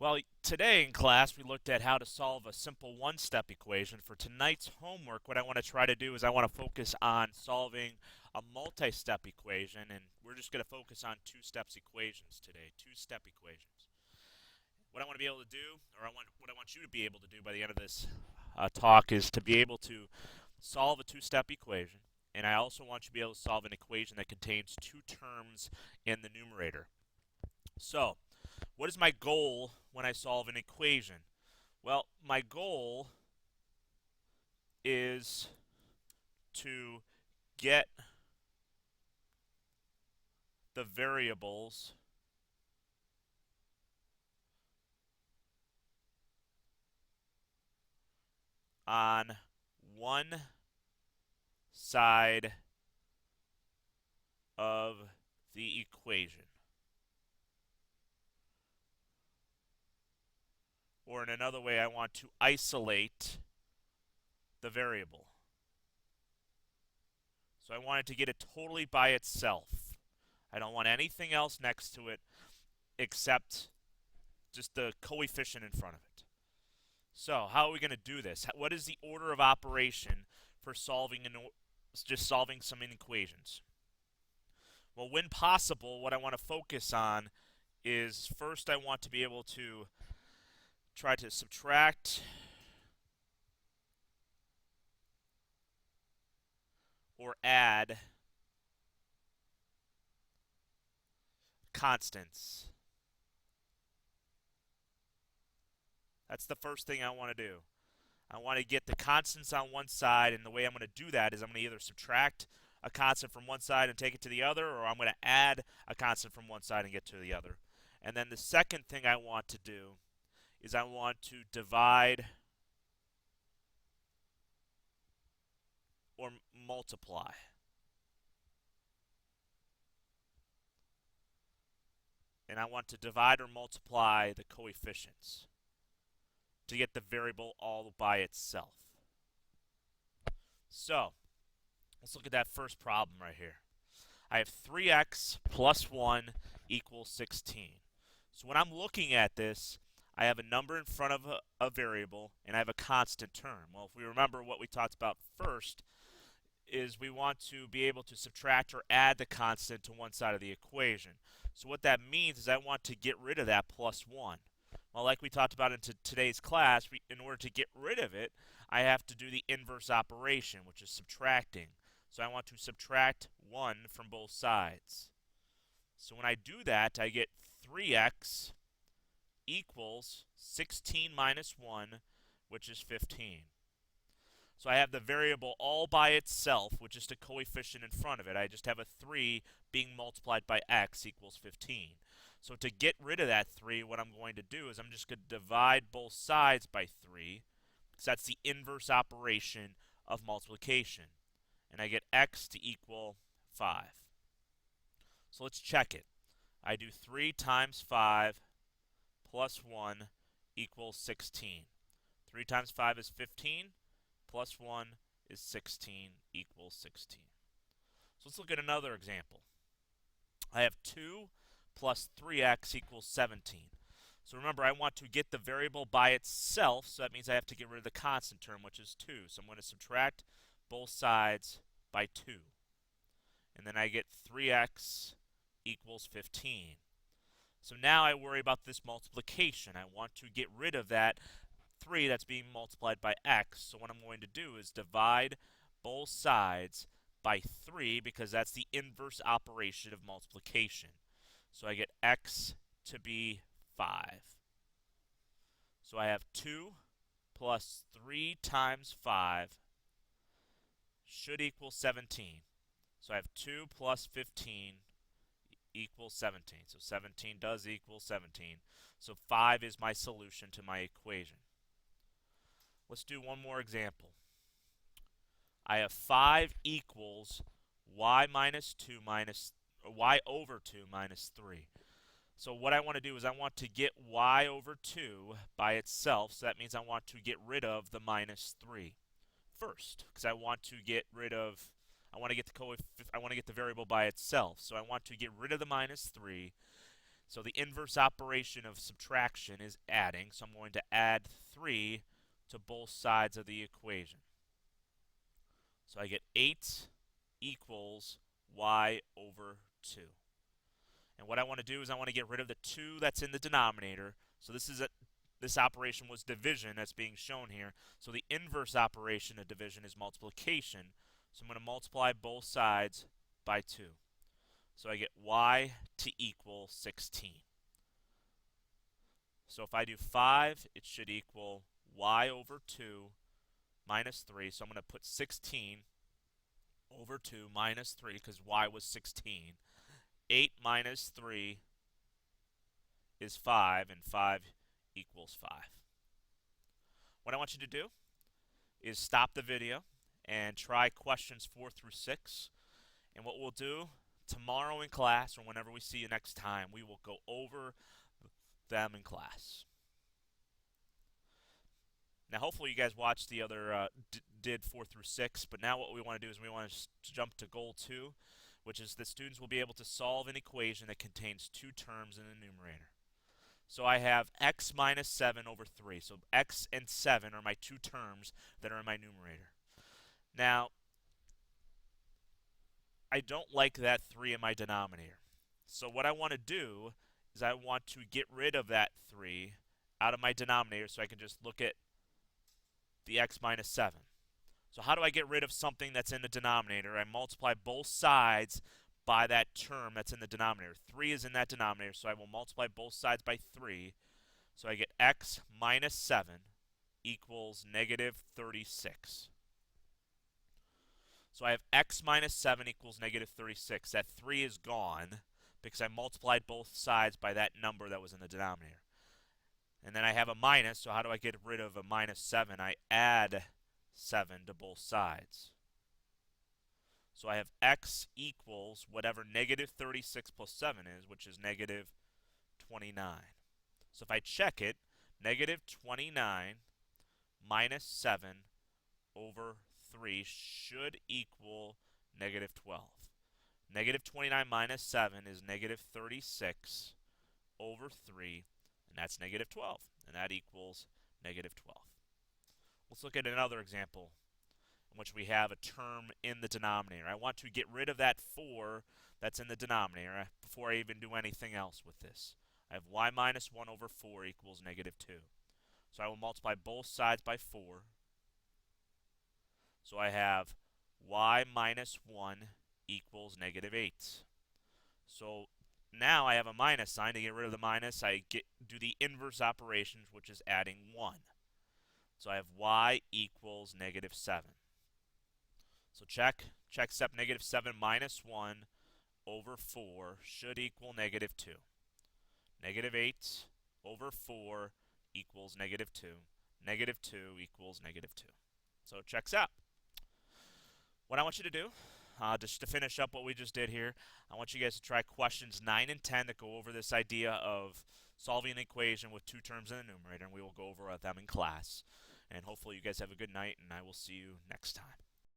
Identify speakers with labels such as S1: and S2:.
S1: Well, today in class we looked at how to solve a simple one-step equation. For tonight's homework, what I want to try to do is I want to focus on solving a multi-step equation, and we're just going to focus on two-steps equations today, two-step equations. What I want to be able to do, what I want you to be able to do by the end of this talk is to be able to solve a two-step equation, and I also want you to be able to solve an equation that contains two terms in the numerator. So, what is my goal when I solve an equation? Well, my goal is to get the variables on one side of the equation. Or in another way, I want to isolate the variable. So I want it to get it totally by itself. I don't want anything else next to it except just the coefficient in front of it. So how are we going to do this? What is the order of operation for just solving some equations? Well, when possible, what I want to focus on is first I want to be able to try to subtract or add constants. That's the first thing I want to do. I want to get the constants on one side, and the way I'm going to do that is I'm going to either subtract a constant from one side and take it to the other, or I'm going to add a constant from one side and get to the other. And then the second thing I want to do is I want to divide or multiply. And I want to divide or multiply the coefficients to get the variable all by itself. So, let's look at that first problem right here. I have 3x plus 1 equals 16. So when I'm looking at this, I have a number in front of a variable, and I have a constant term. Well, if we remember what we talked about first, is we want to be able to subtract or add the constant to one side of the equation. So what that means is I want to get rid of that plus 1. Well, like we talked about in today's class, in order to get rid of it, I have to do the inverse operation, which is subtracting. So I want to subtract 1 from both sides. So when I do that, I get 3x equals 16 minus 1, which is 15. So I have the variable all by itself, with just a coefficient in front of it. I just have a 3 being multiplied by x equals 15. So to get rid of that 3, what I'm going to do is I'm just going to divide both sides by 3, because that's the inverse operation of multiplication. And I get x to equal 5. So let's check it. I do 3 times 5 plus 1 equals 16. 3 times 5 is 15, plus 1 is 16 equals 16. So let's look at another example. I have 2 plus 3x equals 17. So remember, I want to get the variable by itself, so that means I have to get rid of the constant term, which is 2. So I'm going to subtract both sides by 2. And then I get 3x equals 15. So now I worry about this multiplication. I want to get rid of that 3 that's being multiplied by x. So what I'm going to do is divide both sides by 3, because that's the inverse operation of multiplication. So I get x to be 5. So I have 2 plus 3 times 5 should equal 17. So I have 2 plus 15 equals 17. So 17 does equal 17. So 5 is my solution to my equation. Let's do one more example. I have 5 equals y minus 2 minus y over 2 minus 3. So what I want to do is I want to get y over 2 by itself. So that means I want to get rid of the minus 3 first, because I want to get the variable by itself. So I want to get rid of the minus 3. So the inverse operation of subtraction is adding. So I'm going to add 3 to both sides of the equation. So I get 8 equals y over 2. And what I want to do is I want to get rid of the 2 that's in the denominator. So this operation was division that's being shown here. So the inverse operation of division is multiplication. So I'm going to multiply both sides by 2. So I get y to equal 16. So if I do 5, it should equal y over 2 minus 3. So I'm going to put 16 over 2 minus 3 because y was 16. 8 minus 3 is 5, and 5 equals 5. What I want you to do is stop the video and try questions 4 through 6. And what we'll do tomorrow in class, or whenever we see you next time, we will go over them in class. Now, hopefully you guys watched the other, did 4 through 6, but now what we want to do is we want to jump to goal 2, which is that students will be able to solve an equation that contains 2 terms in the numerator. So I have x minus 7 over 3. So x and 7 are my 2 terms that are in my numerator. Now, I don't like that 3 in my denominator. So what I want to do is I want to get rid of that 3 out of my denominator so I can just look at the x minus 7. So how do I get rid of something that's in the denominator? I multiply both sides by that term that's in the denominator. 3 is in that denominator, so I will multiply both sides by 3. So I get x minus 7 equals negative 36. So I have x minus 7 equals negative 36. That 3 is gone because I multiplied both sides by that number that was in the denominator. And then I have a minus, so how do I get rid of a minus 7? I add 7 to both sides. So I have x equals whatever negative 36 plus 7 is, which is negative 29. So if I check it, negative 29 minus 7 over 3 should equal negative 12. Negative 29 minus 7 is negative 36 over 3, and that's negative 12, and that equals negative 12. Let's look at another example in which we have a term in the denominator. I want to get rid of that 4 that's in the denominator before I even do anything else with this. I have y minus 1 over 4 equals negative 2. So I will multiply both sides by 4. So I have y minus 1 equals negative 8. So now I have a minus sign. To get rid of the minus, I do the inverse operations, which is adding 1. So I have y equals negative 7. So check step. Negative 7 minus 1 over 4 should equal negative 2. Negative 8 over 4 equals negative 2. Negative 2 equals negative 2. So it checks out. What I want you to do, just to finish up what we just did here, I want you guys to try questions 9 and 10 that go over this idea of solving an equation with 2 terms in the numerator, and we will go over them in class. And hopefully you guys have a good night, and I will see you next time.